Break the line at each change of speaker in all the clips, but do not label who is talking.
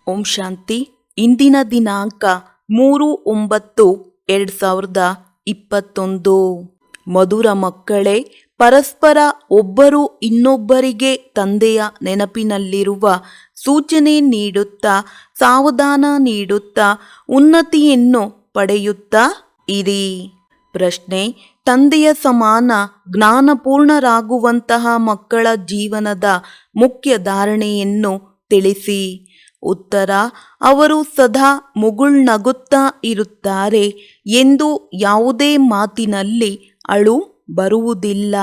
ಓಂ ಶಾಂತಿ. ಇಂದಿನ ದಿನಾಂಕ 3/9/2021. ಮಧುರ ಮಕ್ಕಳೇ, ಪರಸ್ಪರ ಒಬ್ಬರು ಇನ್ನೊಬ್ಬರಿಗೆ ತಂದೆಯ ನೆನಪಿನಲ್ಲಿರುವ ಸೂಚನೆ ನೀಡುತ್ತಾ, ಸಾವಧಾನ ನೀಡುತ್ತಾ ಉನ್ನತಿಯನ್ನು ಪಡೆಯುತ್ತಾ ಇರಿ. ಪ್ರಶ್ನೆ: ತಂದೆಯ ಸಮಾನ ಜ್ಞಾನಪೂರ್ಣರಾಗುವಂತಹ ಮಕ್ಕಳ ಜೀವನದ ಮುಖ್ಯ ಧಾರಣೆಯನ್ನು ತಿಳಿಸಿ. ಉತ್ತರ: ಅವರು ಸದಾ ಮುಗುಳ್ನಗುತ್ತಾ ಇರುತ್ತಾರೆ ಎಂದು ಯಾವುದೇ ಮಾತಿನಲ್ಲಿ ಅಳು ಬರುವುದಿಲ್ಲ.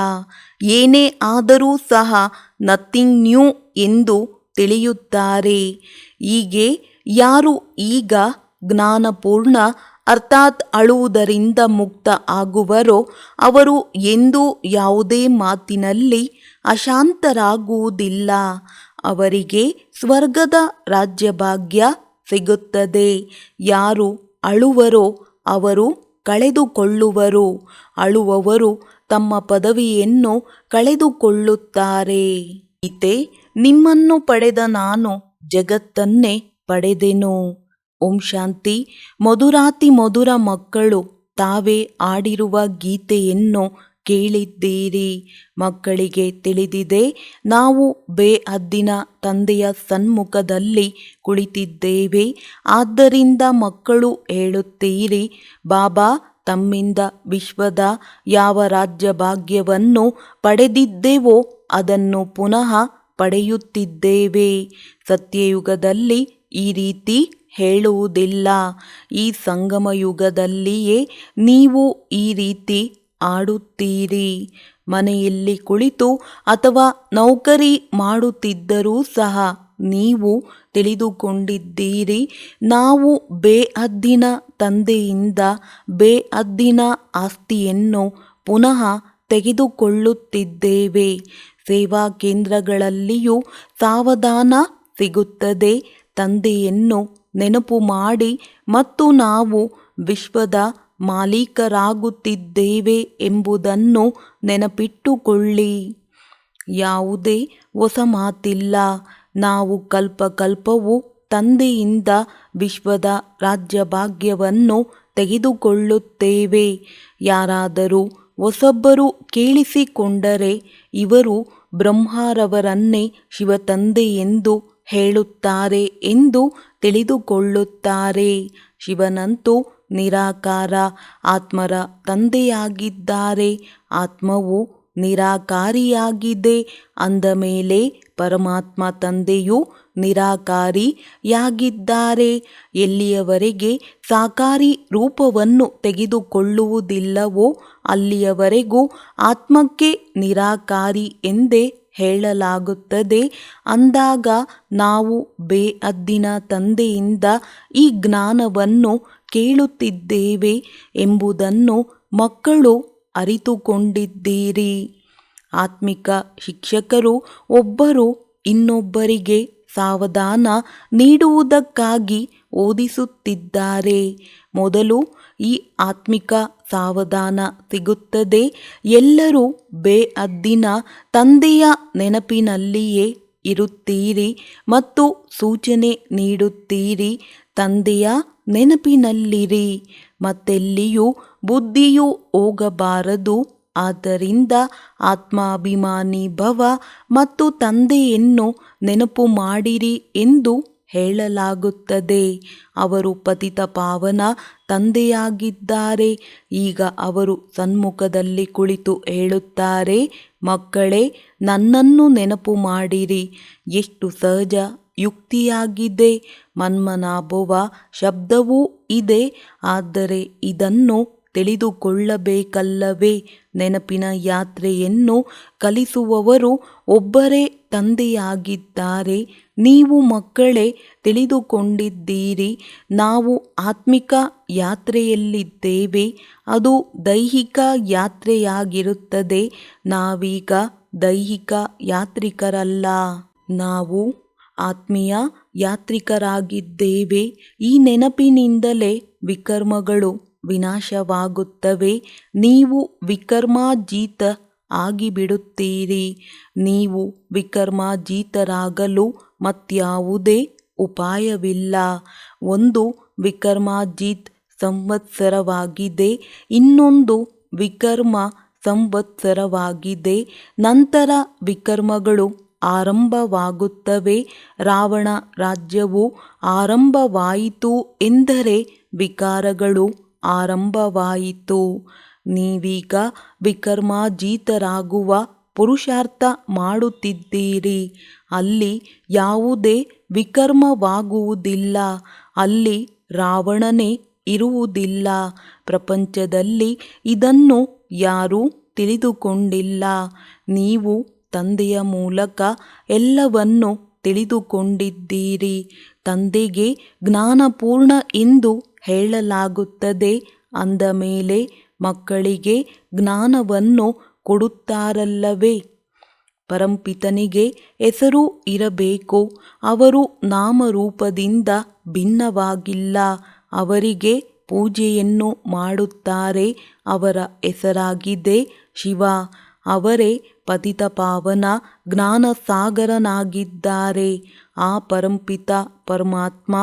ಏನೇ ಆದರೂ ಸಹ ನಥಿಂಗ್ ನ್ಯೂ ಎಂದು ತಿಳಿಯುತ್ತಾರೆ. ಹೀಗೆ ಯಾರು ಈಗ ಜ್ಞಾನಪೂರ್ಣ ಅರ್ಥಾತ್ ಅಳುವುದರಿಂದ ಮುಕ್ತ ಆಗುವರೋ ಅವರು ಎಂದೂ ಯಾವುದೇ ಮಾತಿನಲ್ಲಿ ಅಶಾಂತರಾಗುವುದಿಲ್ಲ. ಅವರಿಗೆ ಸ್ವರ್ಗದ ರಾಜ್ಯಭಾಗ್ಯ ಸಿಗುತ್ತದೆ. ಯಾರು ಅಳುವರೋ ಅವರು ಕಳೆದುಕೊಳ್ಳುವರು. ಅಳುವವರು ತಮ್ಮ ಪದವಿಯನ್ನು ಕಳೆದುಕೊಳ್ಳುತ್ತಾರೆ. ಗೀತೆ: ನಿಮ್ಮನ್ನು ಪಡೆದ ನಾನು ಜಗತ್ತನ್ನೇ ಪಡೆದೆನು. ಓಂ ಶಾಂತಿ. ಮಧುರಾತಿ ಮಧುರ ಮಕ್ಕಳು ತಾವೇ ಆಡಿರುವ ಗೀತೆಯನ್ನು ಕೇಳಿದ್ದೀರಿ. ಮಕ್ಕಳಿಗೆ ತಿಳಿದಿದೆ, ನಾವು ಬೇಹದ್ದಿನ ತಂದೆಯ ಸನ್ಮುಖದಲ್ಲಿ ಕುಳಿತಿದ್ದೇವೆ. ಆದ್ದರಿಂದ ಮಕ್ಕಳು ಹೇಳುತ್ತೀರಿ, ಬಾಬಾ ತಮ್ಮಿಂದ ವಿಶ್ವದ ಯಾವ ರಾಜ್ಯ ಭಾಗ್ಯವನ್ನು ಪಡೆದಿದ್ದೆವೋ ಅದನ್ನು ಪುನಃ ಪಡೆಯುತ್ತಿದ್ದೇವೆ. ಸತ್ಯಯುಗದಲ್ಲಿ ಈ ರೀತಿ ಹೇಳುವುದಿಲ್ಲ. ಈ ಸಂಗಮ ಯುಗದಲ್ಲಿಯೇ ನೀವು ಈ ರೀತಿ ಆಡುತ್ತೀರಿ. ಮನೆಯಲ್ಲಿ ಕುಳಿತು ಅಥವಾ ನೌಕರಿ ಮಾಡುತ್ತಿದ್ದರೂ ಸಹ ನೀವು ತಿಳಿದುಕೊಂಡಿದ್ದೀರಿ, ನಾವು ಬೇಹದ್ದಿನ ತಂದೆಯಿಂದ ಬೇಹದ್ದಿನ ಆಸ್ತಿಯನ್ನು ಪುನಃ ತೆಗೆದುಕೊಳ್ಳುತ್ತಿದ್ದೇವೆ. ಸೇವಾ ಕೇಂದ್ರಗಳಲ್ಲಿಯೂ ಸಾವಧಾನ ಸಿಗುತ್ತದೆ. ತಂದೆಯನ್ನು ನೆನಪು ಮಾಡಿ ಮತ್ತು ನಾವು ವಿಶ್ವದ ಮಾಲೀಕರಾಗುತ್ತಿದ್ದೇವೆ ಎಂಬುದನ್ನು ನೆನಪಿಟ್ಟುಕೊಳ್ಳಿ. ಯಾವುದೇ ಹೊಸ ಮಾತಿಲ್ಲ. ನಾವು ಕಲ್ಪಕಲ್ಪವೂ ತಂದೆಯಿಂದ ವಿಶ್ವದ ರಾಜ್ಯಭಾಗ್ಯವನ್ನು ತೆಗೆದುಕೊಳ್ಳುತ್ತೇವೆ. ಯಾರಾದರೂ ಹೊಸಬ್ಬರು ಕೇಳಿಸಿಕೊಂಡರೆ ಇವರು ಬ್ರಹ್ಮರವರನ್ನೇ ಶಿವತಂದೆ ಎಂದು ಹೇಳುತ್ತಾರೆ ಎಂದು ತಿಳಿದುಕೊಳ್ಳುತ್ತಾರೆ. ಶಿವನಂತೂ ನಿರಾಕಾರ ಆತ್ಮರ ತಂದೆಯಾಗಿದ್ದಾರೆ. ಆತ್ಮವು ನಿರಾಕಾರಿಯಾಗಿದೆ. ಅಂದ ಮೇಲೆ ಪರಮಾತ್ಮ ತಂದೆಯೂ ನಿರಾಕಾರಿಯಾಗಿದ್ದಾರೆ. ಎಲ್ಲಿಯವರೆಗೆ ಸಾಕಾರಿ ರೂಪವನ್ನು ತೆಗೆದುಕೊಳ್ಳುವುದಿಲ್ಲವೋ ಅಲ್ಲಿಯವರೆಗೂ ಆತ್ಮಕ್ಕೆ ನಿರಾಕಾರಿ ಎಂದೇ ಹೇಳಲಾಗುತ್ತದೆ. ಅಂದಾಗ ನಾವು ಬೇಹದ್ದಿನ ತಂದೆಯಿಂದ ಈ ಜ್ಞಾನವನ್ನು ಕೇಳುತ್ತಿದ್ದೇವೆ ಎಂಬುದನ್ನು ಮಕ್ಕಳು ಅರಿತುಕೊಂಡಿದ್ದೀರಿ. ಆತ್ಮಿಕ ಶಿಕ್ಷಕರು ಒಬ್ಬರು ಇನ್ನೊಬ್ಬರಿಗೆ ಸಾವಧಾನ ನೀಡುವುದಕ್ಕಾಗಿ ಓದಿಸುತ್ತಿದ್ದಾರೆ. ಮೊದಲು ಈ ಆತ್ಮಿಕ ಸಾವಧಾನ ಸಿಗುತ್ತದೆ. ಎಲ್ಲರೂ ಬೇಹದ್ದಿನ ತಂದೆಯ ನೆನಪಿನಲ್ಲಿಯೇ ಇರುತ್ತೀರಿ ಮತ್ತು ಸೂಚನೆ ನೀಡುತ್ತೀರಿ. ತಂದೆಯ ನೆನಪಿನಲ್ಲಿರಿ. ಮತ್ತೆಲ್ಲಿಯೂ ಬುದ್ಧಿಯು ಹೋಗಬಾರದು. ಆದ್ದರಿಂದ ಆತ್ಮಾಭಿಮಾನಿ ಭವ ಮತ್ತು ತಂದೆಯನ್ನು ನೆನಪು ಮಾಡಿರಿ ಎಂದು ಹೇಳಲಾಗುತ್ತದೆ. ಅವರು ಪತಿತ ಪಾವನ ತಂದೆಯಾಗಿದ್ದಾರೆ. ಈಗ ಅವರು ಸನ್ಮುಖದಲ್ಲಿ ಕುಳಿತು ಹೇಳುತ್ತಾರೆ, ಮಕ್ಕಳೇ, ನನ್ನನ್ನು ನೆನಪು ಮಾಡಿರಿ. ಎಷ್ಟು ಸಹಜ ಯುಕ್ತಿಯಾಗಿದೆ. ಮನ್ಮನಾಭವ ಶಬ್ದವೂ ಇದೆ. ಆದರೆ ಇದನ್ನು ತಿಳಿದುಕೊಳ್ಳಬೇಕಲ್ಲವೇ? ನೆನಪಿನ ಯಾತ್ರೆಯನ್ನು ಕಲಿಸುವವರು ಒಬ್ಬರೇ ತಂದೆಯಾಗಿದ್ದಾರೆ. ನೀವು ಮಕ್ಕಳೇ ತಿಳಿದುಕೊಂಡಿದ್ದೀರಿ, ನಾವು ಆತ್ಮಿಕ ಯಾತ್ರೆಯಲ್ಲಿದ್ದೇವೆ. ಅದು ದೈಹಿಕ ಯಾತ್ರೆಯಾಗಿರುತ್ತದೆ. ನಾವೀಗ ದೈಹಿಕ ಯಾತ್ರಿಕರಲ್ಲ, ನಾವು ಆತ್ಮೀಯ ಯಾತ್ರಿಕರಾಗಿದ್ದೇವೆ. ಈ ನೆನಪಿನಿಂದಲೇ ವಿಕರ್ಮಗಳು ವಿನಾಶವಾಗುತ್ತವೆ. ನೀವು ವಿಕರ್ಮಾಜೀತ ಆಗಿಬಿಡುತ್ತೀರಿ. ನೀವು ವಿಕರ್ಮಾಜೀತರಾಗಲು ಮತ್ಯಾವುದೇ ಉಪಾಯವಿಲ್ಲ. ಒಂದು ವಿಕರ್ಮಾಜಿತ್ ಸಂವತ್ಸರವಾಗಿದೆ, ಇನ್ನೊಂದು ವಿಕರ್ಮ ಸಂವತ್ಸರವಾಗಿದೆ. ನಂತರ ವಿಕರ್ಮಗಳು ಆರಂಭವಾಗುತ್ತವೆ. ರಾವಣ ರಾಜ್ಯವು ಆರಂಭವಾಯಿತು ಎಂದರೆ ವಿಕಾರಗಳು ಆರಂಭವಾಯಿತು. ನೀವೀಗ ವಿಕರ್ಮಾಜೀತರಾಗುವ ಪುರುಷಾರ್ಥ ಮಾಡುತ್ತಿದ್ದೀರಿ. ಅಲ್ಲಿ ಯಾವುದೇ ವಿಕರ್ಮವಾಗುವುದಿಲ್ಲ, ಅಲ್ಲಿ ರಾವಣನೇ ಇರುವುದಿಲ್ಲ. ಪ್ರಪಂಚದಲ್ಲಿ ಇದನ್ನು ಯಾರೂ ತಿಳಿದುಕೊಂಡಿಲ್ಲ. ನೀವು ತಂದೆಯ ಮೂಲಕ ಎಲ್ಲವನ್ನು ತಿಳಿದುಕೊಂಡಿದ್ದೀರಿ. ತಂದೆಗೆ ಜ್ಞಾನಪೂರ್ಣ ಎಂದು ಹೇಳಲಾಗುತ್ತದೆ. ಅಂದ ಮೇಲೆ ಮಕ್ಕಳಿಗೆ ಜ್ಞಾನವನ್ನು ಕೊಡುತ್ತಾರಲ್ಲವೇ? ಪರಂಪಿತನಿಗೆ ಹೆಸರು ಇರಬೇಕು. ಅವರು ನಾಮರೂಪದಿಂದ ಭಿನ್ನವಾಗಿಲ್ಲ. ಅವರಿಗೆ ಪೂಜೆಯನ್ನು ಮಾಡುತ್ತಾರೆ. ಅವರ ಹೆಸರಾಗಿದೆ ಶಿವ. ಅವರೇ ಪತಿತಪಾವನ ಜ್ಞಾನಸಾಗರನಾಗಿದ್ದಾರೆ. ಆ ಪರಂಪಿತ ಪರಮಾತ್ಮ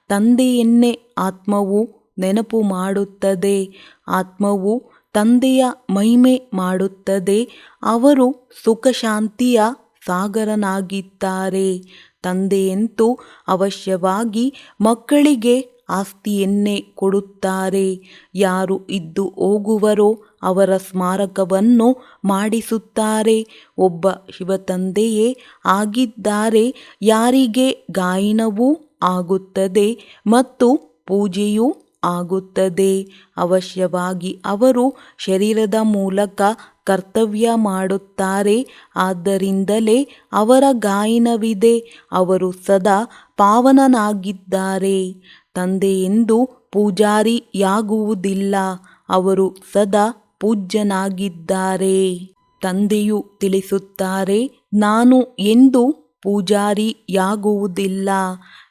ತಂದೆಯನ್ನೇ ಆತ್ಮವು ನೆನಪು ಮಾಡುತ್ತದೆ. ಆತ್ಮವು ತಂದೆಯ ಮಹಿಮೆ ಮಾಡುತ್ತದೆ. ಅವರು ಸುಖಶಾಂತಿಯ ಸಾಗರನಾಗಿದ್ದಾರೆ. ತಂದೆಯಂತೂ ಅವಶ್ಯವಾಗಿ ಮಕ್ಕಳಿಗೆ ಆಸ್ತಿಯನ್ನೇ ಕೊಡುತ್ತಾರೆ. ಯಾರು ಇದ್ದು ಹೋಗುವರೋ ಅವರ ಸ್ಮಾರಕವನ್ನು ಮಾಡಿಸುತ್ತಾರೆ. ಒಬ್ಬ ಶಿವತಂದೆಯೇ ಆಗಿದ್ದಾರೆ. ಯಾರಿಗೆ ಗಾಯನವೂ ಆಗುತ್ತದೆ ಮತ್ತು ಪೂಜೆಯೂ ಆಗುತ್ತದೆ. ಅವಶ್ಯವಾಗಿ ಅವರು ಶರೀರದ ಮೂಲಕ ಕರ್ತವ್ಯ ಮಾಡುತ್ತಾರೆ. ಆದ್ದರಿಂದಲೇ ಅವರ ಗಾಯನವಿದೆ. ಅವರು ಸದಾ ಪಾವನನಾಗಿದ್ದಾರೆ. ತಂದೆಯೆಂದು ಪೂಜಾರಿಯಾಗುವುದಿಲ್ಲ. ಅವರು ಸದಾ ಪೂಜ್ಯನಾಗಿದ್ದಾರೆ. ತಂದೆಯು ತಿಳಿಸುತ್ತಾರೆ, ನಾನು ಎಂದು ಪೂಜಾರಿಯಾಗುವುದಿಲ್ಲ.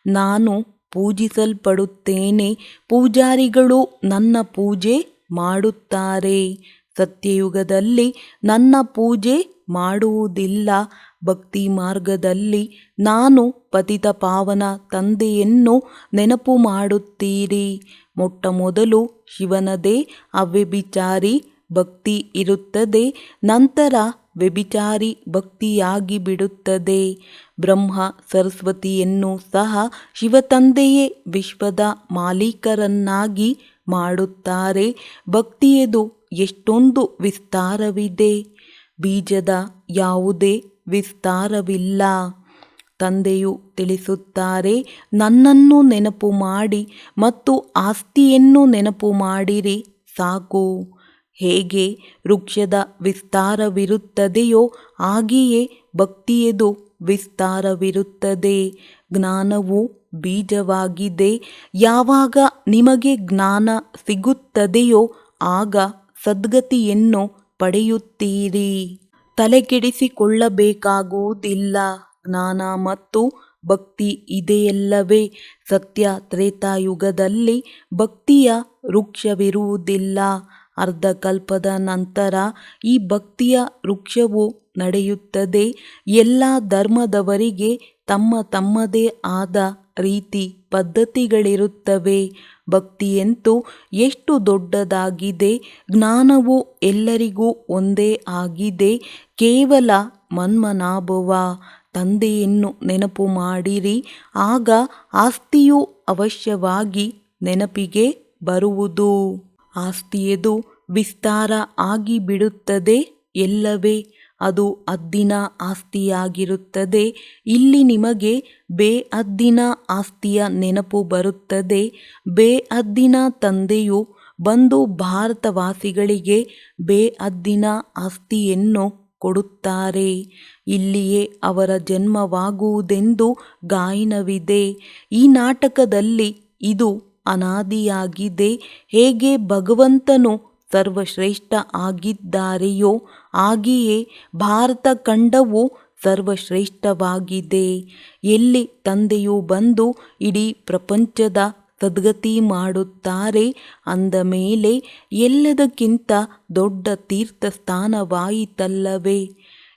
ನಾನು ಪೂಜಿಸಲ್ಪಡುತ್ತೇನೆ. ಪೂಜಾರಿಗಳು ನನ್ನ ಪೂಜೆ ಮಾಡುತ್ತಾರೆ. ಸತ್ಯಯುಗದಲ್ಲಿ ನನ್ನ ಪೂಜೆ ಮಾಡುವುದಿಲ್ಲ. ಭಕ್ತಿ ಮಾರ್ಗದಲ್ಲಿ ನಾನು ಪತಿತಪಾವನ ತಂದೆಯನ್ನು ನೆನಪು ಮಾಡುತ್ತೀರಿ. ಮೊಟ್ಟಮೊದಲು ಶಿವನದೇ ಅವ್ಯಭಿಚಾರಿ ಭಕ್ತಿ ಇರುತ್ತದೆ. ನಂತರ ವ್ಯಭಿಚಾರಿ ಭಕ್ತಿಯಾಗಿ ಬಿಡುತ್ತದೆ. ಬ್ರಹ್ಮ ಸರಸ್ವತಿಯನ್ನು ಸಹ ಶಿವತಂದೆಯೇ ವಿಶ್ವದ ಮಾಲೀಕರನ್ನಾಗಿ ಮಾಡುತ್ತಾರೆ. ಭಕ್ತಿಯದು ಎಷ್ಟೊಂದು ವಿಸ್ತಾರವಿದೆ. ಬೀಜದ ಯಾವುದೇ ವಿಸ್ತಾರವಿಲ್ಲ. ತಂದೆಯು ತಿಳಿಸುತ್ತಾರೆ, ನನ್ನನ್ನು ನೆನಪು ಮಾಡಿ ಮತ್ತು ಆಸ್ತಿಯನ್ನು ನೆನಪು ಮಾಡಿರಿ ಸಾಕು. ಹೇಗೆ ವೃಕ್ಷದ ವಿಸ್ತಾರವಿರುತ್ತದೆಯೋ ಹಾಗೆಯೇ ಭಕ್ತಿಯದು ವಿಸ್ತಾರವಿರುತ್ತದೆ. ಜ್ಞಾನವು ಬೀಜವಾಗಿದೆ. ಯಾವಾಗ ನಿಮಗೆ ಜ್ಞಾನ ಸಿಗುತ್ತದೆಯೋ ಆಗ ಸದ್ಗತಿಯನ್ನು ಪಡೆಯುತ್ತೀರಿ. ತಲೆಕೆಡಿಸಿಕೊಳ್ಳಬೇಕಾಗುವುದಿಲ್ಲ. ಜ್ಞಾನ ಮತ್ತು ಭಕ್ತಿ ಇದೆಯಲ್ಲವೇ? ಸತ್ಯ ತ್ರೇತಾಯುಗದಲ್ಲಿ ಭಕ್ತಿಯ ವೃಕ್ಷವಿರುವುದಿಲ್ಲ. ಅರ್ಧಕಲ್ಪದ ನಂತರ ಈ ಭಕ್ತಿಯ ವೃಕ್ಷವು ನಡೆಯುತ್ತದೆ. ಎಲ್ಲ ಧರ್ಮದವರಿಗೆ ತಮ್ಮ ತಮ್ಮದೇ ಆದ ರೀತಿ ಪದ್ಧತಿಗಳಿರುತ್ತವೆ. ಭಕ್ತಿಯಂತೂ ಎಷ್ಟು ದೊಡ್ಡದಾಗಿದೆ. ಜ್ಞಾನವು ಎಲ್ಲರಿಗೂ ಒಂದೇ ಆಗಿದೆ. ಕೇವಲ ಮನ್ಮನಾಭವ. ತಂದೆಯನ್ನು ನೆನಪು ಮಾಡಿರಿ. ಆಗ ಆಸ್ತಿಯು ಅವಶ್ಯವಾಗಿ ನೆನಪಿಗೆ ಬರುವುದು. ಆಸ್ತಿಯದು ವಿಸ್ತಾರ ಆಗಿಬಿಡುತ್ತದೆ ಎಲ್ಲವೇ? ಅದು ಹದ್ದಿನ ಆಸ್ತಿಯಾಗಿರುತ್ತದೆ. ಇಲ್ಲಿ ನಿಮಗೆ ಬೇಹದ್ದಿನ ಆಸ್ತಿಯ ನೆನಪು ಬರುತ್ತದೆ. ಬೇಹದ್ದಿನ ತಂದೆಯು ಬಂದು ಭಾರತವಾಸಿಗಳಿಗೆ ಬೇಹದ್ದಿನ ಆಸ್ತಿಯನ್ನು ಕೊಡುತ್ತಾರೆ. ಇಲ್ಲಿಯೇ ಅವರ ಜನ್ಮವಾಗುವುದೆಂದು ಗಾಯನವಿದೆ. ಈ ನಾಟಕದಲ್ಲಿ ಇದು ಅನಾದಿಯಾಗಿದೆ. ಹೇಗೆ ಭಗವಂತನು ಸರ್ವಶ್ರೇಷ್ಠ ಆಗಿದ್ದಾರೆಯೋ ಹಾಗೆಯೇ ಭಾರತ ಖಂಡವು ಸರ್ವಶ್ರೇಷ್ಠವಾಗಿದೆ. ಎಲ್ಲಿ ತಂದೆಯು ಬಂದು ಇಡೀ ಪ್ರಪಂಚದ ಸದ್ಗತಿ ಮಾಡುತ್ತಾರೆ. ಅಂದ ಮೇಲೆ ಎಲ್ಲದಕ್ಕಿಂತ ದೊಡ್ಡ ತೀರ್ಥಸ್ಥಾನವಾಯಿತಲ್ಲವೇ?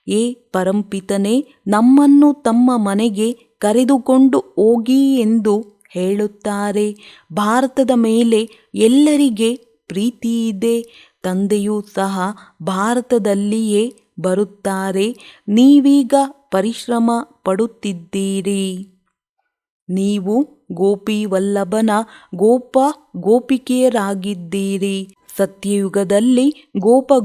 ಏ ಪರಂಪಿತನೇ, ನಮ್ಮನ್ನು ತಮ್ಮ ಮನೆಗೆ ಕರೆದುಕೊಂಡು ಹೋಗಿ ಎಂದು ಹೇಳುತ್ತಾರೆ. ಭಾರತದ ಮೇಲೆ ಎಲ್ಲರಿಗೆ ಪ್ರೀತಿ ಇದೆ. ತಂದೆಯೂ ಸಹ ಭಾರತದಲ್ಲಿಯೇ ಬರುತ್ತಾರೆ. ನೀವೀಗ ಪರಿಶ್ರಮ ಪಡುತ್ತಿದ್ದೀರಿ. ನೀವು ಗೋಪಿವಲ್ಲಭನ ಗೋಪಿಕೆಯರಾಗಿದ್ದೀರಿ. ಸತ್ಯಯುಗದಲ್ಲಿ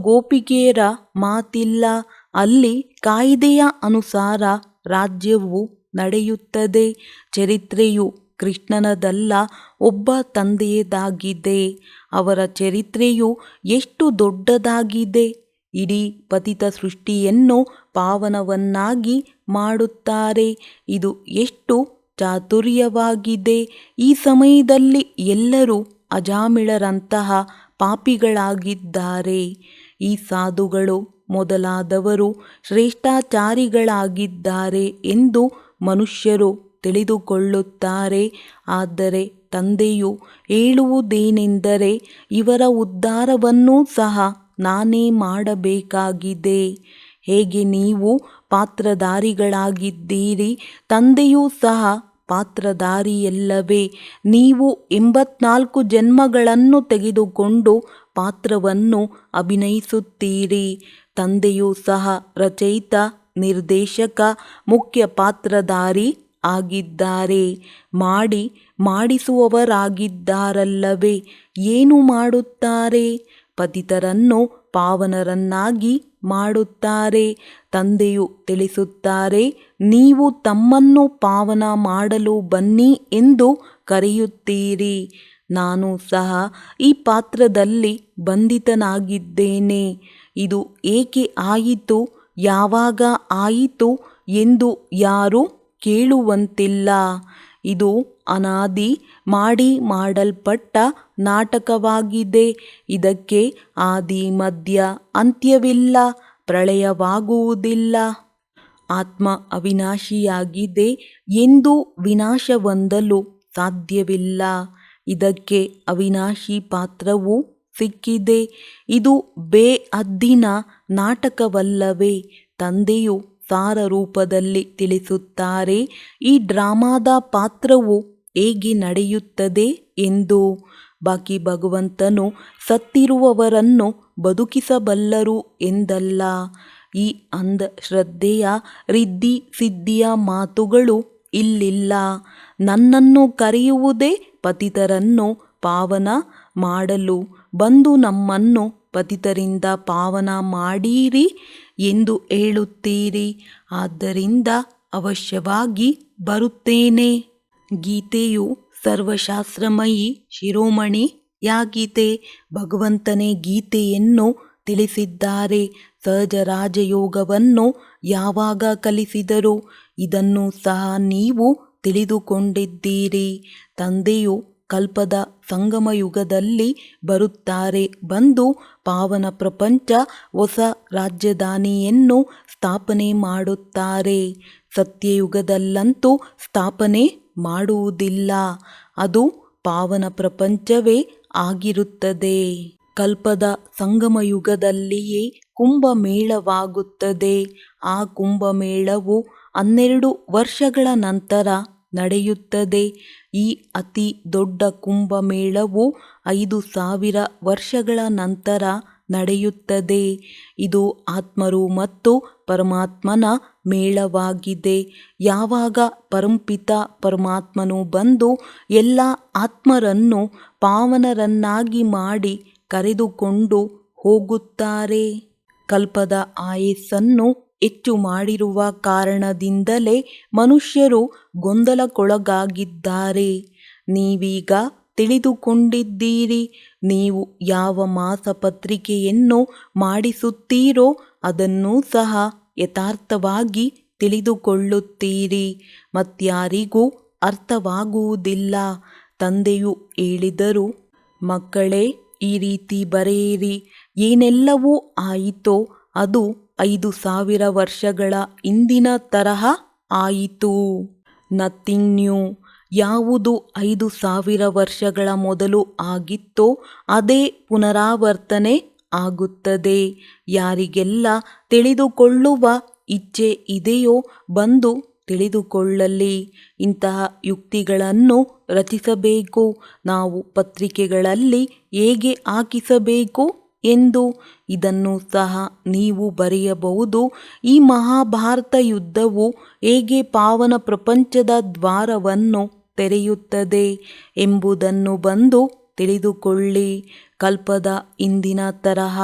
ಗೋಪಿಕೆಯರ ಮಾತಿಲ್ಲ. ಅಲ್ಲಿ ಕಾಯಿದೆಯ ಅನುಸಾರ ರಾಜ್ಯವು ನಡೆಯುತ್ತದೆ. ಚರಿತ್ರೆಯು ಕೃಷ್ಣನದಲ್ಲ, ಒಬ್ಬ ತಂದೆಯದಾಗಿದೆ. ಅವರ ಚರಿತ್ರೆಯು ಎಷ್ಟು ದೊಡ್ಡದಾಗಿದೆ. ಇಡೀ ಪತಿತ ಸೃಷ್ಟಿಯನ್ನು ಪಾವನವನ್ನಾಗಿ ಮಾಡುತ್ತಾರೆ. ಇದು ಎಷ್ಟು ಚಾತುರ್ಯವಾಗಿದೆ. ಈ ಸಮಯದಲ್ಲಿ ಎಲ್ಲರೂ ಅಜಾಮಿಳರಂತಹ ಪಾಪಿಗಳಾಗಿದ್ದಾರೆ. ಈ ಸಾಧುಗಳು ಮೊದಲಾದವರು ಶ್ರೇಷ್ಠಾಚಾರಿಗಳಾಗಿದ್ದಾರೆ ಎಂದು ಮನುಷ್ಯರು ತಿಳಿದುಕೊಳ್ಳುತ್ತಾರೆ. ಆದರೆ ತಂದೆಯು ಹೇಳುವುದೇನೆಂದರೆ, ಇವರ ಉದ್ಧಾರವನ್ನೂ ಸಹ ನಾನೇ ಮಾಡಬೇಕಾಗಿದೆ. ಹೇಗೆ ನೀವು ಪಾತ್ರಧಾರಿಗಳಾಗಿದ್ದೀರಿ, ತಂದೆಯೂ ಸಹ ಪಾತ್ರಧಾರಿಯಲ್ಲವೇ? ನೀವು 84 ಜನ್ಮಗಳನ್ನು ತೆಗೆದುಕೊಂಡು ಪಾತ್ರವನ್ನು ಅಭಿನಯಿಸುತ್ತೀರಿ. ತಂದೆಯೂ ಸಹ ರಚಯಿತ, ನಿರ್ದೇಶಕ, ಮುಖ್ಯ ಪಾತ್ರಧಾರಿ ಆಗಿದ್ದಾರೆ. ಮಾಡಿಸುವವರಾಗಿದ್ದಾರಲ್ಲವೇ? ಏನು ಮಾಡುತ್ತಾರೆ? ಪತಿತರನ್ನು ಪಾವನರನ್ನಾಗಿ ಮಾಡುತ್ತಾರೆ. ತಂದೆಯು ತಿಳಿಸುತ್ತಾರೆ, ನೀವು ತಮ್ಮನ್ನು ಪಾವನ ಮಾಡಲು ಬನ್ನಿ ಎಂದು ಕರೆಯುತ್ತೀರಿ. ನಾನು ಸಹ ಈ ಪಾತ್ರದಲ್ಲಿ ಬಂಧಿತನಾಗಿದ್ದೇನೆ. ಇದು ಏಕೆ ಆಯಿತು, ಯಾವಾಗ ಆಯಿತು ಎಂದು ಯಾರೂ ಕೇಳುವಂತಿಲ್ಲ. ಇದು ಅನಾದಿ ಮಾಡಲ್ಪಟ್ಟ ನಾಟಕವಾಗಿದೆ. ಇದಕ್ಕೆ ಆದಿ ಮಧ್ಯ ಅಂತ್ಯವಿಲ್ಲ. ಪ್ರಳಯವಾಗುವುದಿಲ್ಲ. ಆತ್ಮ ಅವಿನಾಶಿಯಾಗಿದೆ ಎಂದು ವಿನಾಶ ಹೊಂದಲು ಸಾಧ್ಯವಿಲ್ಲ. ಇದಕ್ಕೆ ಅವಿನಾಶಿ ಪಾತ್ರವು ಸಿಕ್ಕಿದೆ. ಇದು ಬೇಹದ್ದಿನ ನಾಟಕವಲ್ಲವೇ? ತಂದೆಯು ಸಾರ ರೂಪದಲ್ಲಿ ತಿಳಿಸುತ್ತಾರೆ, ಈ ಡ್ರಾಮಾದ ಪಾತ್ರವು ಹೇಗೆ ನಡೆಯುತ್ತದೆ ಎಂದು. ಬಾಕಿ ಭಗವಂತನು ಸತ್ತಿರುವವರನ್ನು ಬದುಕಿಸಬಲ್ಲರು ಎಂದಲ್ಲ. ಈ ಅಂಧಶ್ರದ್ಧೆಯ ರಿದ್ದಿ ಸಿದ್ಧಿಯ ಮಾತುಗಳು ಇಲ್ಲಿಲ್ಲ. ನನ್ನನ್ನು ಕರೆಯುವುದೇ ಪತಿತರನ್ನು ಪಾವನ ಮಾಡಲು. ಬಂದು ನಮ್ಮನ್ನು ಪತಿತರಿಂದ ಪಾವನ ಮಾಡಿರಿ ಎಂದು ಹೇಳುತ್ತೀರಿ. ಆದ್ದರಿಂದ ಅವಶ್ಯವಾಗಿ ಬರುತ್ತೇನೆ. ಗೀತೆಯು ಸರ್ವಶಾಸ್ತ್ರಮಯಿ ಶಿರೋಮಣಿಯಾಗಿದೆ. ಭಗವಂತನೇ ಗೀತೆಯನ್ನು ತಿಳಿಸಿದ್ದಾರೆ. ಸಹಜ ರಾಜಯೋಗವನ್ನು ಯಾವಾಗ ಕಲಿಸಿದರು? ಇದನ್ನು ಸಹ ನೀವು ತಿಳಿದುಕೊಂಡಿದ್ದೀರಿ. ತಂದೆಯು ಕಲ್ಪದ ಸಂಗಮಯುಗದಲ್ಲಿ ಬರುತ್ತಾರೆ. ಬಂದು ಪಾವನ ಪ್ರಪಂಚ ಹೊಸ ರಾಜಧಾನಿಯನ್ನು ಸ್ಥಾಪನೆ ಮಾಡುತ್ತಾರೆ. ಸತ್ಯಯುಗದಲ್ಲಂತೂ ಸ್ಥಾಪನೆ ಮಾಡುವುದಿಲ್ಲ. ಅದು ಪಾವನ ಪ್ರಪಂಚವೇ ಆಗಿರುತ್ತದೆ. ಕಲ್ಪದ ಸಂಗಮಯುಗದಲ್ಲಿಯೇ ಕುಂಭಮೇಳವಾಗುತ್ತದೆ. ಆ ಕುಂಭಮೇಳವು 12 ವರ್ಷಗಳ ನಂತರ ನಡೆಯುತ್ತದೆ. ಈ ಅತಿ ದೊಡ್ಡ ಕುಂಭಮೇಳವು 5000 ವರ್ಷಗಳ ನಂತರ ನಡೆಯುತ್ತದೆ. ಇದು ಆತ್ಮರು ಮತ್ತು ಪರಮಾತ್ಮನ ಮೇಳವಾಗಿದೆ. ಯಾವಾಗ ಪರಂಪಿತ ಪರಮಾತ್ಮನು ಬಂದು ಎಲ್ಲ ಆತ್ಮರನ್ನು ಪಾವನರನ್ನಾಗಿ ಮಾಡಿ ಕರೆದುಕೊಂಡು ಹೋಗುತ್ತಾರೆ. ಕಲ್ಪದ ಆಯಸ್ಸನ್ನು ಹೆಚ್ಚು ಮಾಡಿರುವ ಕಾರಣದಿಂದಲೇ ಮನುಷ್ಯರು ಗೊಂದಲಕ್ಕೊಳಗಾಗಿದ್ದಾರೆ. ನೀವೀಗ ತಿಳಿದುಕೊಂಡಿದ್ದೀರಿ. ನೀವು ಯಾವ ಮಾಸಪತ್ರಿಕೆಯನ್ನು ಮಾಡಿಸುತ್ತೀರೋ ಅದನ್ನೂ ಸಹ ಯಥಾರ್ಥವಾಗಿ ತಿಳಿದುಕೊಳ್ಳುತ್ತೀರಿ. ಮತ್ಯಾರಿಗೂ ಅರ್ಥವಾಗುವುದಿಲ್ಲ. ತಂದೆಯು ಹೇಳಿದರು, ಮಕ್ಕಳೇ, ಈ ರೀತಿ ಬರೆಯಿರಿ. ಏನೆಲ್ಲವೂ ಆಯಿತೋ ಅದು 5000 ವರ್ಷಗಳ ಹಿಂದಿನ ತರಹ ಆಯಿತು. Nothing new. ಯಾವುದು 5000 ವರ್ಷಗಳ ಮೊದಲು ಆಗಿತ್ತೋ ಅದೇ ಪುನರಾವರ್ತನೆ ಆಗುತ್ತದೆ. ಯಾರಿಗೆಲ್ಲ ತಿಳಿದುಕೊಳ್ಳುವ ಇಚ್ಛೆ ಇದೆಯೋ ಬಂದು ತಿಳಿದುಕೊಳ್ಳಲಿ. ಇಂತಹ ಯುಕ್ತಿಗಳನ್ನು ರಚಿಸಬೇಕು. ನಾವು ಪತ್ರಿಕೆಗಳಲ್ಲಿ ಹೇಗೆ ಹಾಕಿಸಬೇಕು ಎಂದು ಇದನ್ನು ಸಹ ನೀವು ಬರೆಯಬಹುದು. ಈ ಮಹಾಭಾರತ ಯುದ್ಧವು ಹೇಗೆ ಪಾವನ ಪ್ರಪಂಚದ ದ್ವಾರವನ್ನು ತೆರೆಯುತ್ತದೆ ಎಂಬುದನ್ನು ಬಂದು ತಿಳಿದುಕೊಳ್ಳಿ. ಕಲ್ಪದ ಹಿಂದಿನ ತರಹ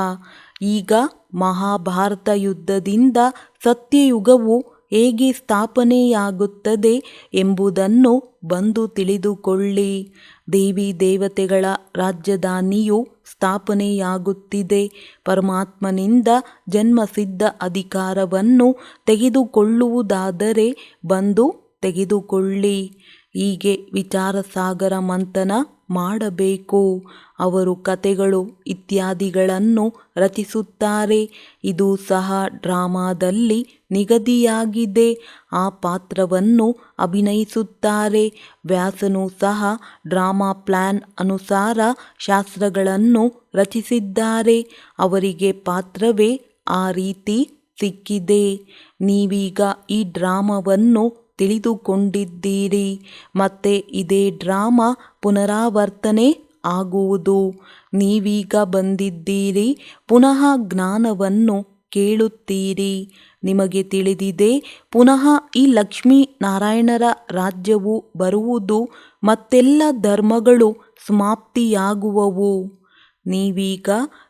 ಈಗ ಮಹಾಭಾರತ ಯುದ್ಧದಿಂದ ಸತ್ಯಯುಗವು ಹೇಗೆ ಸ್ಥಾಪನೆಯಾಗುತ್ತದೆ ಎಂಬುದನ್ನು ಬಂದು ತಿಳಿದುಕೊಳ್ಳಿ. ದೇವಿ ದೇವತೆಗಳ ರಾಜಧಾನಿಯು ಸ್ಥಾಪನೆಯಾಗುತ್ತಿದೆ. ಪರಮಾತ್ಮನಿಂದ ಜನ್ಮಸಿದ್ಧ ಅಧಿಕಾರವನ್ನು ತೆಗೆದುಕೊಳ್ಳುವುದಾದರೆ ಬಂದು ತೆಗೆದುಕೊಳ್ಳಿ. ಹೀಗೆ ವಿಚಾರಸಾಗರ ಮಂಥನ ಮಾಡಬೇಕು. ಅವರು ಕಥೆಗಳು ಇತ್ಯಾದಿಗಳನ್ನು ರಚಿಸುತ್ತಾರೆ. ಇದು ಸಹ ಡ್ರಾಮಾದಲ್ಲಿ ನಿಗದಿಯಾಗಿದೆ. ಆ ಪಾತ್ರವನ್ನು ಅಭಿನಯಿಸುತ್ತಾರೆ. ವ್ಯಾಸನು ಸಹ ಡ್ರಾಮಾ ಪ್ಲಾನ್ ಅನುಸಾರ ಶಾಸ್ತ್ರಗಳನ್ನು ರಚಿಸಿದ್ದಾರೆ. ಅವರಿಗೆ ಪಾತ್ರವೇ ಆ ರೀತಿ ಸಿಕ್ಕಿದೆ. ನೀವೀಗ ಈ ಡ್ರಾಮಾವನ್ನು ತಿಳಿದುಕೊಂಡಿದ್ದೀರಿ. ಮತ್ತೆ ಇದೇ ಡ್ರಾಮಾ ಪುನರಾವರ್ತನೆ ಆಗುವುದು. ನೀವೀಗ ಬಂದಿದ್ದೀರಿ, ಪುನಃ ಜ್ಞಾನವನ್ನು ಕೇಳುತ್ತೀರಿ. ನಿಮಗೆ ತಿಳಿದಿದೆ, ಪುನಃ ಈ ಲಕ್ಷ್ಮೀ ನಾರಾಯಣರ ರಾಜ್ಯವು ಬರುವುದು. ಮತ್ತೆಲ್ಲ ಧರ್ಮಗಳು ಸಮಾಪ್ತಿಯಾಗುವವು. ನೀವೀಗ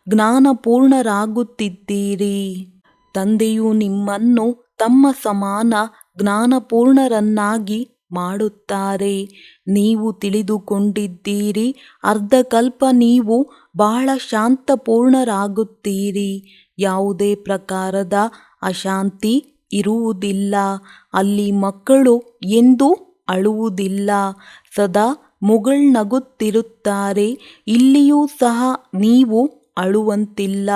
ಜ್ಞಾನಪೂರ್ಣರಾಗುತ್ತಿದ್ದೀರಿ. ತಂದೆಯು ನಿಮ್ಮನ್ನು ತಮ್ಮ ಸಮಾನ ಜ್ಞಾನಪೂರ್ಣರನ್ನಾಗಿ ಮಾಡುತ್ತಾರೆ. ನೀವು ತಿಳಿದುಕೊಂಡಿದ್ದೀರಿ, ಅರ್ಧಕಲ್ಪ ನೀವು ಬಹಳ ಶಾಂತಪೂರ್ಣರಾಗುತ್ತೀರಿ. ಯಾವುದೇ ಪ್ರಕಾರದ ಅಶಾಂತಿ ಇರುವುದಿಲ್ಲ. ಅಲ್ಲಿ ಮಕ್ಕಳು ಎಂದೂ ಅಳುವುದಿಲ್ಲ, ಸದಾ ಮುಗುಳ್ನಗುತ್ತಿರುತ್ತಾರೆ. ಇಲ್ಲಿಯೂ ಸಹ ನೀವು ಅಳುವಂತಿಲ್ಲ.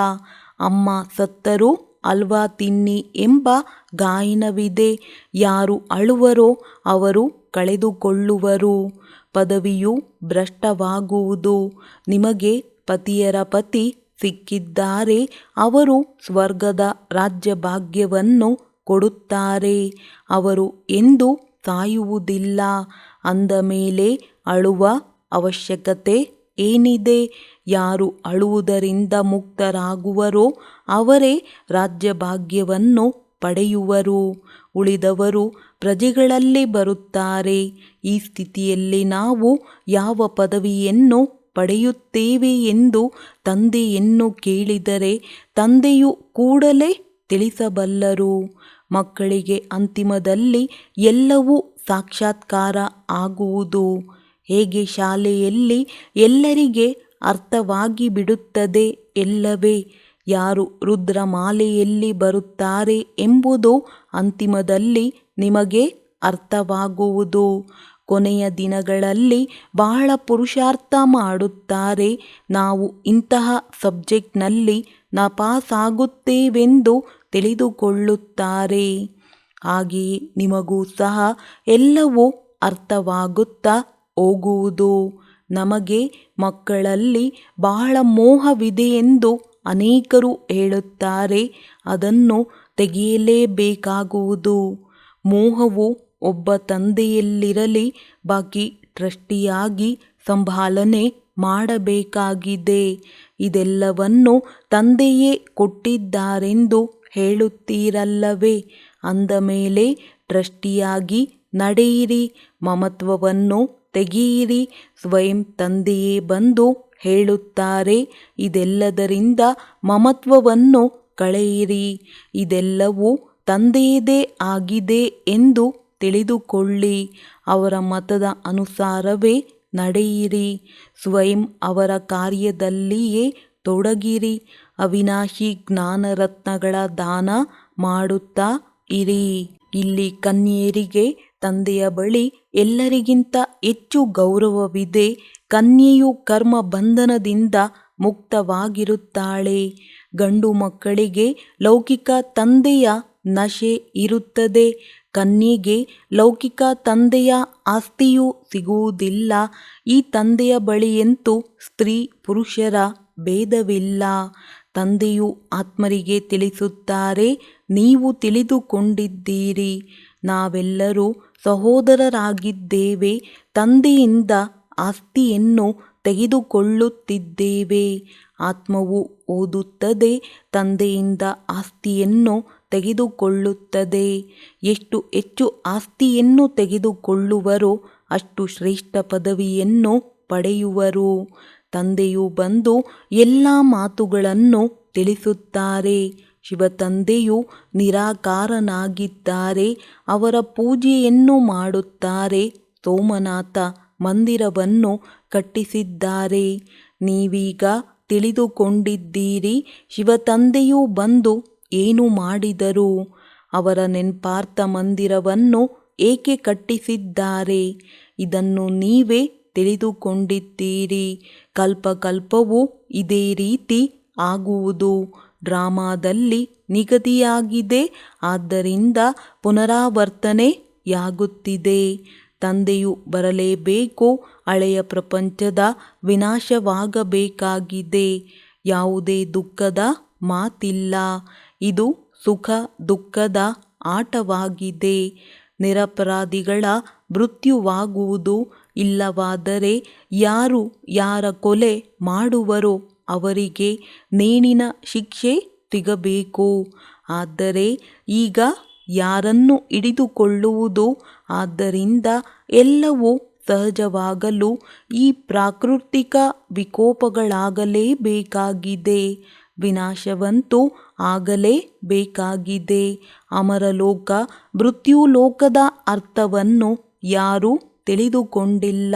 ಅಮ್ಮ ಸತ್ತರೂ ಹಲ್ವಾ ತಿನ್ನಿ ಎಂಬ ಗಾಯನವಿದೆ. ಯಾರು ಅಳುವರೋ ಅವರು ಕಳೆದುಕೊಳ್ಳುವರು. ಪದವಿಯು ಭ್ರಷ್ಟವಾಗುವುದು. ನಿಮಗೆ ಪತಿಯರ ಪತಿ ಸಿಕ್ಕಿದ್ದಾರೆ. ಅವರು ಸ್ವರ್ಗದ ರಾಜ್ಯಭಾಗ್ಯವನ್ನು ಕೊಡುತ್ತಾರೆ. ಅವರು ಎಂದೂ ಸಾಯುವುದಿಲ್ಲ. ಅಂದ ಮೇಲೆ ಅಳುವ ಅವಶ್ಯಕತೆ ಏನಿದೆ? ಯಾರು ಅಳುವುದರಿಂದ ಮುಕ್ತರಾಗುವರೋ ಅವರೇ ರಾಜ್ಯಭಾಗ್ಯವನ್ನು ಪಡೆಯುವರು. ಉಳಿದವರು ಪ್ರಜೆಗಳಲ್ಲಿ ಬರುತ್ತಾರೆ. ಈ ಸ್ಥಿತಿಯಲ್ಲಿ ನಾವು ಯಾವ ಪದವಿಯನ್ನು ಪಡೆಯುತ್ತೇವೆ ಎಂದು ತಂದೆಯನ್ನು ಕೇಳಿದರೆ ತಂದೆಯು ಕೂಡಲೇ ತಿಳಿಸಬಲ್ಲರು. ಮಕ್ಕಳಿಗೆ ಅಂತಿಮದಲ್ಲಿ ಎಲ್ಲವೂ ಸಾಕ್ಷಾತ್ಕಾರ ಆಗುವುದು. ಹೇಗೆ ಶಾಲೆಯಲ್ಲಿ ಎಲ್ಲರಿಗೆ ಅರ್ಥವಾಗಿ ಬಿಡುತ್ತದೆ ಎಲ್ಲವೇ. ಯಾರು ರುದ್ರಮಾಲೆಯಲ್ಲಿ ಬರುತ್ತಾರೆ ಎಂಬುದು ಅಂತಿಮದಲ್ಲಿ ನಿಮಗೆ ಅರ್ಥವಾಗುವುದು. ಕೊನೆಯ ದಿನಗಳಲ್ಲಿ ಬಹಳ ಪುರುಷಾರ್ಥ ಮಾಡುತ್ತಾರೆ. ನಾವು ಇಂತಹ ಸಬ್ಜೆಕ್ಟ್ನಲ್ಲಿ ನಾಪಾಸಾಗುತ್ತೇವೆಂದು ತಿಳಿದುಕೊಳ್ಳುತ್ತಾರೆ. ಹಾಗೆಯೇ ನಿಮಗೂ ಸಹ ಎಲ್ಲವೂ ಅರ್ಥವಾಗುತ್ತಾ ಹೋಗುವುದು. ನಮಗೆ ಮಕ್ಕಳಲ್ಲಿ ಬಹಳ ಮೋಹವಿದೆಯೆಂದು ಅನೇಕರು ಹೇಳುತ್ತಾರೆ. ಅದನ್ನು ತೆಗೆಯಲೇಬೇಕಾಗುವುದು. ಮೋಹವು ಒಬ್ಬ ತಂದೆಯಲ್ಲಿರಲಿ, ಬಾಕಿ ಟ್ರಸ್ಟಿಯಾಗಿ ಸಂಭಾಲನೆ ಮಾಡಬೇಕಾಗಿದೆ. ಇದೆಲ್ಲವನ್ನು ತಂದೆಯೇ ಕೊಟ್ಟಿದ್ದಾರೆಂದು ಹೇಳುತ್ತೀರಲ್ಲವೇ. ಅಂದ ಮೇಲೆ ಟ್ರಸ್ಟಿಯಾಗಿ ನಡೆಯಿರಿ. ಮಮತ್ವವನ್ನು ತೆಗೆಯಿರಿ. ಸ್ವಯಂ ತಂದೆಯೇ ಬಂದು ಹೇಳುತ್ತಾರೆ, ಇದೆಲ್ಲದರಿಂದ ಮಮತ್ವವನ್ನು ಕಳೆಯಿರಿ. ಇದೆಲ್ಲವೂ ತಂದೆಯದೇ ಆಗಿದೆ ಎಂದು ತಿಳಿದುಕೊಳ್ಳಿ. ಅವರ ಮತದ ಅನುಸಾರವೇ ನಡೆಯಿರಿ. ಸ್ವಯಂ ಅವರ ಕಾರ್ಯದಲ್ಲಿಯೇ ತೊಡಗಿರಿ. ಅವಿನಾಶಿ ಜ್ಞಾನರತ್ನಗಳ ದಾನ ಮಾಡುತ್ತಾ ಇರಿ. ಇಲ್ಲಿ ಕನ್ಯೆಯರಿಗೆ ತಂದೆಯ ಬಳಿ ಎಲ್ಲರಿಗಿಂತ ಹೆಚ್ಚು ಗೌರವವಿದೆ. ಕನ್ಯೆಯು ಕರ್ಮ ಬಂಧನದಿಂದ ಮುಕ್ತವಾಗಿರುತ್ತಾಳೆ. ಗಂಡು ಮಕ್ಕಳಿಗೆ ಲೌಕಿಕ ತಂದೆಯ ನಶೆ ಇರುತ್ತದೆ. ಕನ್ಯೆಗೆ ಲೌಕಿಕ ತಂದೆಯ ಆಸ್ತಿಯೂ ಸಿಗುವುದಿಲ್ಲ. ಈ ತಂದೆಯ ಬಳಿಯಂತೂ ಸ್ತ್ರೀ ಪುರುಷರ ಭೇದವಿಲ್ಲ. ತಂದೆಯು ಆತ್ಮರಿಗೆ ತಿಳಿಸುತ್ತಾರೆ, ನೀವು ತಿಳಿದುಕೊಂಡಿದ್ದೀರಿ. ನಾವೆಲ್ಲರೂ ಸಹೋದರರಾಗಿದ್ದೇವೆ. ತಂದೆಯಿಂದ ಆಸ್ತಿಯನ್ನು ತೆಗೆದುಕೊಳ್ಳುತ್ತಿದ್ದೇವೆ. ಆತ್ಮವು ಓದುತ್ತದೆ, ತಂದೆಯಿಂದ ಆಸ್ತಿಯನ್ನು ತೆಗೆದುಕೊಳ್ಳುತ್ತದೆ. ಎಷ್ಟು ಹೆಚ್ಚು ಆಸ್ತಿಯನ್ನು ತೆಗೆದುಕೊಳ್ಳುವರೋ ಅಷ್ಟು ಶ್ರೇಷ್ಠ ಪದವಿಯನ್ನು ಪಡೆಯುವರು. ತಂದೆಯು ಬಂದು ಎಲ್ಲ ಮಾತುಗಳನ್ನು ತಿಳಿಸುತ್ತಾರೆ. ಶಿವತಂದೆಯು ನಿರಾಕಾರನಾಗಿದ್ದಾರೆ. ಅವರ ಪೂಜೆಯನ್ನು ಮಾಡುತ್ತಾರೆ. ಸೋಮನಾಥ ಮಂದಿರವನ್ನು ಕಟ್ಟಿಸಿದ್ದಾರೆ. ನೀವೀಗ ತಿಳಿದುಕೊಂಡಿದ್ದೀರಿ ಶಿವತಂದೆಯು ಬಂದು ಏನು ಮಾಡಿದರು. ಅವರ ನೆನಪಾರ್ಥ ಮಂದಿರವನ್ನು ಏಕೆ ಕಟ್ಟಿಸಿದ್ದಾರೆ. ಇದನ್ನು ನೀವೇ ತಿಳಿದುಕೊಂಡಿದ್ದೀರಿ. ಕಲ್ಪಕಲ್ಪವೂ ಇದೇ ರೀತಿ ಆಗುವುದು. ಡ್ರಾಮಾದಲ್ಲಿ ನಿಗದಿಯಾಗಿದೆ, ಆದ್ದರಿಂದ ಪುನರಾವರ್ತನೆಯಾಗುತ್ತಿದೆ. ತಂದೆಯು ಬರಲೇಬೇಕು. ಹಳೆಯ ಪ್ರಪಂಚದ ವಿನಾಶವಾಗಬೇಕಾಗಿದೆ. ಯಾವುದೇ ದುಃಖದ ಮಾತಿಲ್ಲ. ಇದು ಸುಖ ದುಃಖದ ಆಟವಾಗಿದೆ. ನಿರಪರಾಧಿಗಳ ಮೃತ್ಯುವಾಗುವುದು. ಇಲ್ಲವಾದರೆ ಯಾರು ಯಾರ ಕೊಲೆ ಮಾಡುವರೋ ಅವರಿಗೆ ನೇಣಿನ ಶಿಕ್ಷೆ ಸಿಗಬೇಕು. ಆದರೆ ಈಗ ಯಾರನ್ನು ಹಿಡಿದುಕೊಳ್ಳುವುದು. ಆದ್ದರಿಂದ ಎಲ್ಲವೂ ಸಹಜವಾಗಲು ಈ ಪ್ರಾಕೃತಿಕ ವಿಕೋಪಗಳಾಗಲೇಬೇಕಾಗಿದೆ. ವಿನಾಶವಂತೂ ಆಗಲೇಬೇಕಾಗಿದೆ. ಅಮರಲೋಕ ಮೃತ್ಯುಲೋಕದ ಅರ್ಥವನ್ನು ಯಾರೂ ತಿಳಿದುಕೊಂಡಿಲ್ಲ.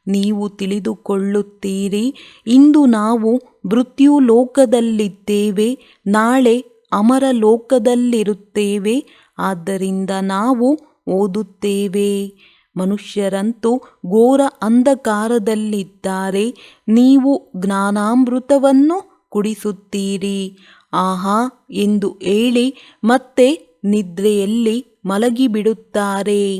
ನೀವು ತಿಳಿದುಕೊಳ್ಳುತ್ತೀರಿ. ಇಂದು ನಾವು ಮೃತ್ಯುಲೋಕದಲ್ಲಿದ್ದೇವೆ, ನಾಳೆ ಅಮರಲೋಕದಲ್ಲಿರುತ್ತೇವೆ. ಆದ್ದರಿಂದ ನಾವು ಓದುತ್ತೇವೆ. ಮನುಷ್ಯರಂತೂ ಘೋರ ಅಂಧಕಾರದಲ್ಲಿದ್ದಾರೆ. ನೀವು ಜ್ಞಾನಾಮೃತವನ್ನು ಕುಡಿಸುತ್ತೀರಿ. ಆಹಾ ಎಂದು ಹೇಳಿ ಮತ್ತೆ ನಿದ್ರೆಯಲ್ಲಿ ಮಲಗಿಬಿಡುತ್ತಾರೆ.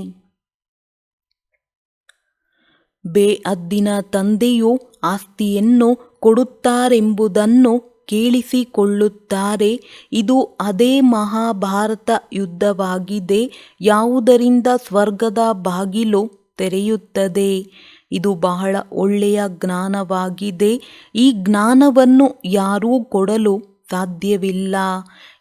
ಬೇಅದ್ದಿನ ತಂದೆಯು ಆಸ್ತಿಯನ್ನು ಕೊಡುತ್ತಾರೆಂಬುದನ್ನು ಕೇಳಿಸಿಕೊಳ್ಳುತ್ತಾರೆ. ಇದು ಅದೇ ಮಹಾಭಾರತ ಯುದ್ಧವಾಗಿದೆ. ಯಾವುದರಿಂದ ಸ್ವರ್ಗದ ಬಾಗಿಲು ತೆರೆಯುತ್ತದೆ. ಇದು ಬಹಳ ಒಳ್ಳೆಯ ಜ್ಞಾನವಾಗಿದೆ. ಈ ಜ್ಞಾನವನ್ನು ಯಾರೂ ಕೊಡಲು ಸಾಧ್ಯವಿಲ್ಲ.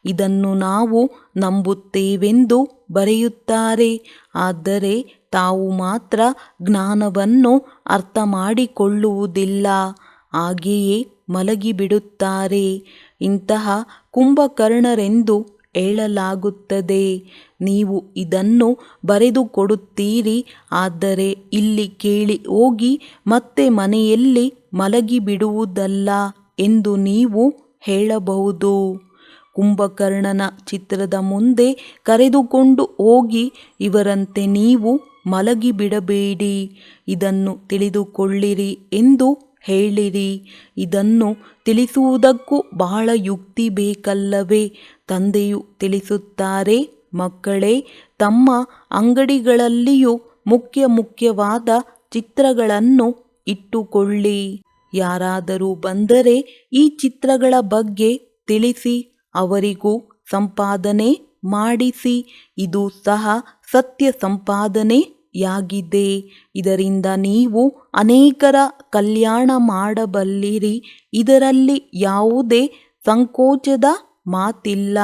ಇದನ್ನು ನಾವು ನಂಬುತ್ತೇವೆಂದು ಬರೆಯುತ್ತಾರೆ. ಆದರೆ ತಾವು ಮಾತ್ರ ಜ್ಞಾನವನ್ನು ಅರ್ಥ ಮಾಡಿಕೊಳ್ಳುವುದಿಲ್ಲ. ಹಾಗೆಯೇ ಮಲಗಿಬಿಡುತ್ತಾರೆ. ಇಂತಹ ಕುಂಭಕರ್ಣರೆಂದು ಹೇಳಲಾಗುತ್ತದೆ. ನೀವು ಇದನ್ನು ಬರೆದುಕೊಡುತ್ತೀರಿ. ಆದರೆ ಇಲ್ಲಿ ಕೇಳಿ ಹೋಗಿ ಮತ್ತೆ ಮನೆಯಲ್ಲಿ ಮಲಗಿಬಿಡುವುದಲ್ಲ ಎಂದು ನೀವು ಹೇಳಬಹುದು. ಕುಂಭಕರ್ಣನ ಚಿತ್ರದ ಮುಂದೆ ಕರೆದುಕೊಂಡು ಹೋಗಿ ಇವರಂತೆ ನೀವು ಮಲಗಿಬಿಡಬೇಡಿ, ಇದನ್ನು ತಿಳಿದುಕೊಳ್ಳಿರಿ ಎಂದು ಹೇಳಿರಿ. ಇದನ್ನು ತಿಳಿಸುವುದಕ್ಕೂ ಬಹಳ ಯುಕ್ತಿ ಬೇಕಲ್ಲವೇ. ತಂದೆಯು ತಿಳಿಸುತ್ತಾರೆ, ಮಕ್ಕಳೇ, ತಮ್ಮ ಅಂಗಡಿಗಳಲ್ಲಿಯೂ ಮುಖ್ಯವಾದ ಚಿತ್ರಗಳನ್ನು ಇಟ್ಟುಕೊಳ್ಳಿ. ಯಾರಾದರೂ ಬಂದರೆ ಈ ಚಿತ್ರಗಳ ಬಗ್ಗೆ ತಿಳಿಸಿ, ಅವರಿಗೂ ಸಂಪಾದನೆ ಮಾಡಿಸಿ. ಇದು ಸಹ ಸತ್ಯ ಸಂಪಾದನೆಯಾಗಿದೆ. ಇದರಿಂದ ನೀವು ಅನೇಕರ ಕಲ್ಯಾಣ ಮಾಡಬಲ್ಲಿರಿ. ಇದರಲ್ಲಿ ಯಾವುದೇ ಸಂಕೋಚದ ಮಾತಿಲ್ಲ.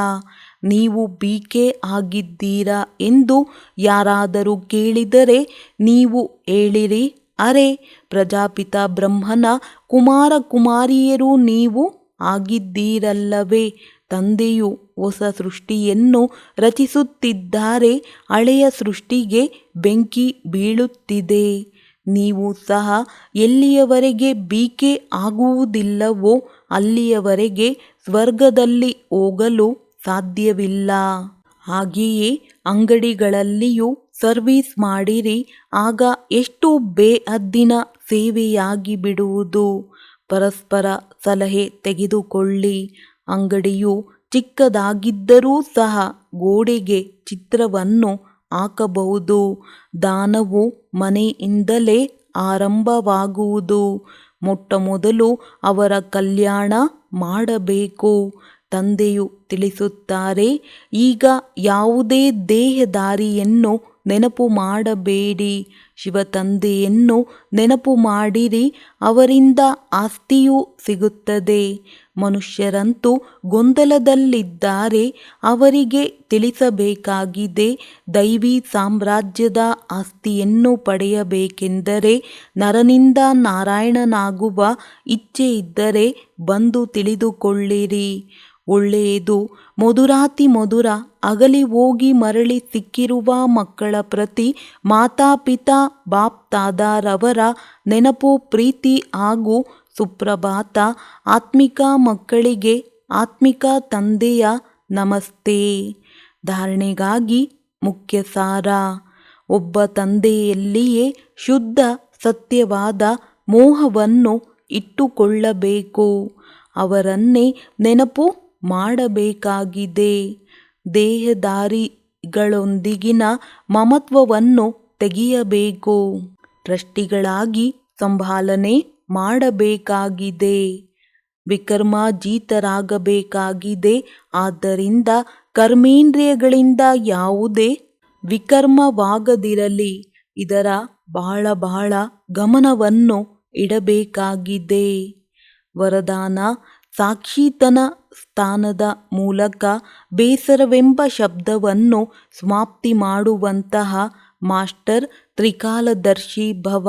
ನೀವು ಬಿಕೆ ಆಗಿದ್ದೀರಾ ಎಂದು ಯಾರಾದರೂ ಕೇಳಿದರೆ ನೀವು ಹೇಳಿರಿ, ಅರೆ, ಪ್ರಜಾಪಿತ ಬ್ರಹ್ಮನ ಕುಮಾರ ಕುಮಾರಿಯರು ನೀವು ಆಗಿದ್ದೀರಲ್ಲವೇ. ತಂದೆಯು ಹೊಸ ಸೃಷ್ಟಿಯನ್ನು ರಚಿಸುತ್ತಿದ್ದಾರೆ. ಹಳೆಯ ಸೃಷ್ಟಿಗೆ ಬೆಂಕಿ ಬೀಳುತ್ತಿದೆ. ನೀವು ಸಹ ಎಲ್ಲಿಯವರೆಗೆ ಬಿಕೆ ಆಗುವುದಿಲ್ಲವೋ ಅಲ್ಲಿಯವರೆಗೆ ಸ್ವರ್ಗದಲ್ಲಿ ಹೋಗಲು ಸಾಧ್ಯವಿಲ್ಲ. ಹಾಗೆಯೇ ಅಂಗಡಿಗಳಲ್ಲಿಯೂ ಸರ್ವಿಸ್ ಮಾಡಿರಿ. ಆಗ ಎಷ್ಟು ಬೇಹದ್ದಿನ ಸೇವೆಯಾಗಿ ಬಿಡುವುದು. ಪರಸ್ಪರ ಸಲಹೆ ತೆಗೆದುಕೊಳ್ಳಿ. ಅಂಗಡಿಯು ಚಿಕ್ಕದಾಗಿದ್ದರೂ ಸಹ ಗೋಡೆಗೆ ಚಿತ್ರವನ್ನು ಹಾಕಬಹುದು. ದಾನವು ಮನೆಯಿಂದಲೇ ಆರಂಭವಾಗುವುದು. ಮೊಟ್ಟಮೊದಲು ಅವರ ಕಲ್ಯಾಣ ಮಾಡಬೇಕು. ತಂದೆಯು ತಿಳಿಸುತ್ತಾರೆ, ಈಗ ಯಾವುದೇ ದೇಹದಾರಿಯನ್ನು ನೆನಪು ಮಾಡಬೇಡಿ, ಶಿವತಂದೆಯನ್ನು ನೆನಪು ಮಾಡಿರಿ, ಅವರಿಂದ ಆಸ್ತಿಯೂ ಸಿಗುತ್ತದೆ. ಮನುಷ್ಯರಂತೂ ಗೊಂದಲದಲ್ಲಿದ್ದಾರೆ. ಅವರಿಗೆ ತಿಳಿಸಬೇಕಾಗಿದೆ, ದೈವಿ ಸಾಮ್ರಾಜ್ಯದ ಆಸ್ತಿಯನ್ನು ಪಡೆಯಬೇಕೆಂದರೆ ನರನಿಂದ ನಾರಾಯಣನಾಗುವ ಇಚ್ಛೆ ಇದ್ದರೆ ಬಂದು ತಿಳಿದುಕೊಳ್ಳಿರಿ. ಒಳ್ಳೆಯದು. ಮಧುರಾತಿ ಮಧುರ ಅಗಲಿ ಹೋಗಿ ಮರಳಿ ಸಿಕ್ಕಿರುವ ಮಕ್ಕಳ ಪ್ರತಿ ಮಾತಾಪಿತಾ ಬಾಪ್ ತಾದಾರವರ ನೆನಪು, ಪ್ರೀತಿ ಹಾಗೂ ಸುಪ್ರಭಾತ. ಆತ್ಮಿಕ ಮಕ್ಕಳಿಗೆ ಆತ್ಮಿಕ ತಂದೆಯ ನಮಸ್ತೆ. ಧಾರಣೆಗಾಗಿ ಮುಖ್ಯ ಸಾರ. ಒಬ್ಬ ತಂದೆಯಲ್ಲಿಯೇ ಶುದ್ಧ ಸತ್ಯವಾದ ಮೋಹವನ್ನು ಇಟ್ಟುಕೊಳ್ಳಬೇಕು. ಅವರನ್ನೇ ನೆನಪು ಮಾಡಬೇಕಾಗಿದೆ. ದೇಹದಾರಿಗಳೊಂದಿಗಿನ ಮಮತ್ವವನ್ನು ತೆಗೆಯಬೇಕು. ಟ್ರಸ್ಟಿಗಳಾಗಿ ಸಂಭಾಲನೆ ಮಾಡಬೇಕಾಗಿದೆ. ವಿಕರ್ಮಾಜೀತರಾಗಬೇಕಾಗಿದೆ. ಆದ್ದರಿಂದ ಕರ್ಮೇಂದ್ರಿಯಗಳಿಂದ ಯಾವುದೇ ವಿಕರ್ಮವಾಗದಿರಲಿ, ಇದರ ಬಹಳ ಗಮನವನ್ನು ಇಡಬೇಕಾಗಿದೆ. ವರದಾನ: ಸಾಕ್ಷಿತನ ಸ್ಥಾನದ ಮೂಲಕ ಬೇಸರವೆಂಬ ಶಬ್ದವನ್ನು ಸಮಾಪ್ತಿ ಮಾಡುವಂತಹ ಮಾಸ್ಟರ್ ತ್ರಿಕಾಲದರ್ಶಿ ಭವ.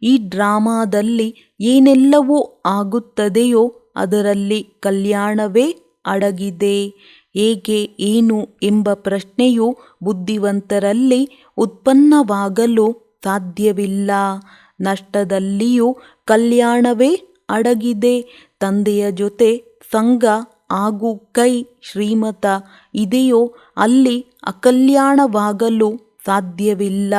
ಈ ಡ್ರಾಮಾದಲ್ಲಿ ಏನೆಲ್ಲವೂ ಆಗುತ್ತದೆಯೋ ಅದರಲ್ಲಿ ಕಲ್ಯಾಣವೇ ಅಡಗಿದೆ. ಹೇಗೆ, ಏನು ಎಂಬ ಪ್ರಶ್ನೆಯು ಬುದ್ಧಿವಂತರಲ್ಲಿ ಉತ್ಪನ್ನವಾಗಲು ಸಾಧ್ಯವಿಲ್ಲ. ನಷ್ಟದಲ್ಲಿಯೂ ಕಲ್ಯಾಣವೇ ಅಡಗಿದೆ. ತಂದೆಯ ಜೊತೆ ಸಂಘ ಹಾಗೂ ಕೈ ಶ್ರೀಮತ ಇದೆಯೋ ಅಲ್ಲಿ ಅಕಲ್ಯಾಣವಾಗಲು ಸಾಧ್ಯವಿಲ್ಲ.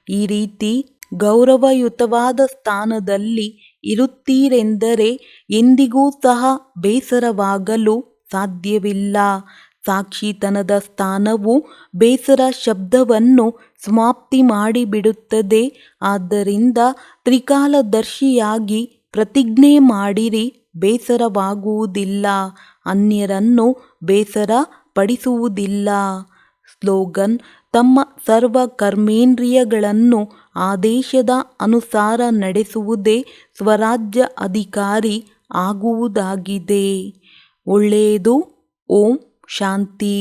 ಈ ರೀತಿ ಗೌರವಯುತವಾದ ಸ್ಥಾನದಲ್ಲಿ ಇರುತ್ತೀರೆಂದರೆ ಎಂದಿಗೂ ಸಹ ಬೇಸರವಾಗಲು ಸಾಧ್ಯವಿಲ್ಲ. ಸಾಕ್ಷಿತನದ ಸ್ಥಾನವು ಬೇಸರ ಶಬ್ದವನ್ನು ಸಮಾಪ್ತಿ ಮಾಡಿಬಿಡುತ್ತದೆ. ಆದ್ದರಿಂದ ತ್ರಿಕಾಲದರ್ಶಿಯಾಗಿ ಪ್ರತಿಜ್ಞೆ ಮಾಡಿರಿ, ಬೇಸರವಾಗುವುದಿಲ್ಲ, ಅನ್ಯರನ್ನು ಬೇಸರ ಪಡಿಸುವುದಿಲ್ಲ. ಸ್ಲೋಗನ್: ತಮ್ಮ ಸರ್ವ ಕರ್ಮೇಂದ್ರಿಯಗಳನ್ನು ಆದೇಶದ ಅನುಸಾರ ನಡೆಸುವುದೇ ಸ್ವರಾಜ್ಯ ಅಧಿಕಾರಿ ಆಗುವುದಾಗಿದೆ. ಒಳ್ಳೆಯದು. ಓಂ ಶಾಂತಿ.